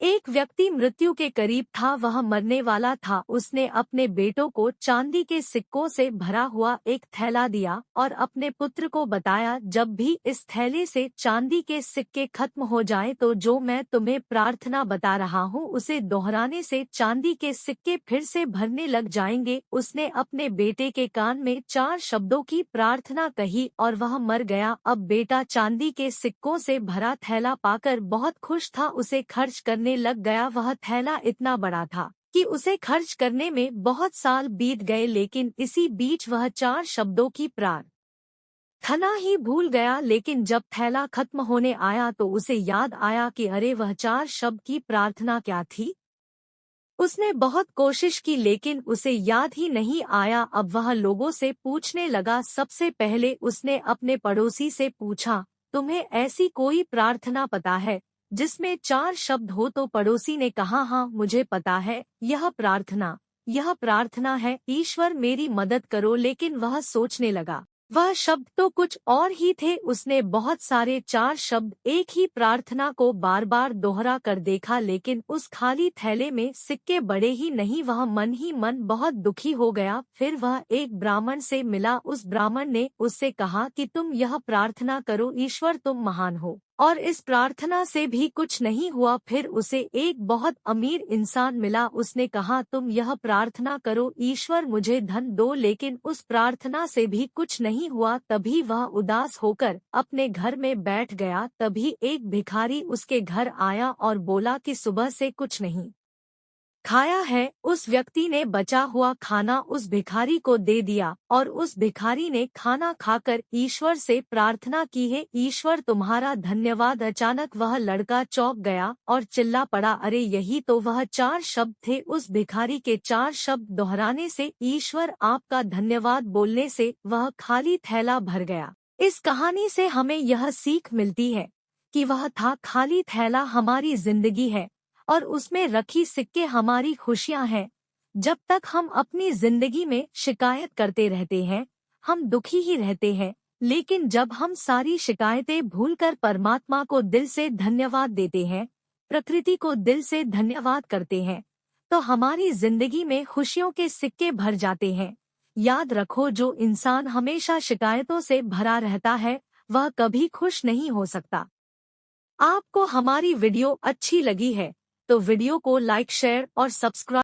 एक व्यक्ति मृत्यु के करीब था, वह मरने वाला था। उसने अपने बेटों को चांदी के सिक्कों से भरा हुआ एक थैला दिया और अपने पुत्र को बताया, जब भी इस थैले से चांदी के सिक्के खत्म हो जाएं तो जो मैं तुम्हें प्रार्थना बता रहा हूँ उसे दोहराने से चांदी के सिक्के फिर से भरने लग जाएंगे। उसने अपने बेटे के कान में 4 शब्दों की प्रार्थना कही और वह मर गया। अब बेटा चांदी के सिक्कों से भरा थैला पाकर बहुत खुश था, उसे खर्च करने लग गया। वह थैला इतना बड़ा था कि उसे खर्च करने में बहुत साल बीत गए, लेकिन इसी बीच वह 4 शब्दों की प्रार्थना ही भूल गया। लेकिन जब थैला खत्म होने आया तो उसे याद आया कि अरे, वह 4 शब्द की प्रार्थना क्या थी। उसने बहुत कोशिश की लेकिन उसे याद ही नहीं आया। अब वह लोगों से पूछने लगा। सबसे पहले उसने अपने पड़ोसी से पूछा, तुम्हें ऐसी कोई प्रार्थना पता है जिसमें 4 शब्द हो? तो पड़ोसी ने कहा, हाँ मुझे पता है, यह प्रार्थना है, ईश्वर मेरी मदद करो। लेकिन वह सोचने लगा, वह शब्द तो कुछ और ही थे। उसने बहुत सारे 4 शब्द एक ही प्रार्थना को बार बार दोहरा कर देखा, लेकिन उस खाली थैले में सिक्के बड़े ही नहीं। वह मन ही मन बहुत दुखी हो गया। फिर वह एक ब्राह्मण से मिला। उस ब्राह्मण ने उससे कहा कि तुम यह प्रार्थना करो, ईश्वर तुम महान हो। और इस प्रार्थना से भी कुछ नहीं हुआ। फिर उसे एक बहुत अमीर इंसान मिला। उसने कहा, तुम यह प्रार्थना करो, ईश्वर मुझे धन दो। लेकिन उस प्रार्थना से भी कुछ नहीं हुआ। तभी वह उदास होकर अपने घर में बैठ गया। तभी एक भिखारी उसके घर आया और बोला कि सुबह से कुछ नहीं खाया है। उस व्यक्ति ने बचा हुआ खाना उस भिखारी को दे दिया और उस भिखारी ने खाना खाकर ईश्वर से प्रार्थना की है, ईश्वर तुम्हारा धन्यवाद। अचानक वह लड़का चौंक गया और चिल्ला पड़ा, अरे यही तो वह 4 शब्द थे। उस भिखारी के 4 शब्द दोहराने से, ईश्वर आपका धन्यवाद बोलने से वह खाली थैला भर गया। इस कहानी से हमें यह सीख मिलती है कि वह था खाली थैला हमारी जिंदगी है और उसमें रखी सिक्के हमारी खुशियां हैं। जब तक हम अपनी जिंदगी में शिकायत करते रहते हैं, हम दुखी ही रहते हैं। लेकिन जब हम सारी शिकायतें भूलकर परमात्मा को दिल से धन्यवाद देते हैं, प्रकृति को दिल से धन्यवाद करते हैं, तो हमारी जिंदगी में खुशियों के सिक्के भर जाते हैं। याद रखो, जो इंसान हमेशा शिकायतों से भरा रहता है वह कभी खुश नहीं हो सकता। आपको हमारी वीडियो अच्छी लगी है तो वीडियो को लाइक, शेयर और सब्सक्राइब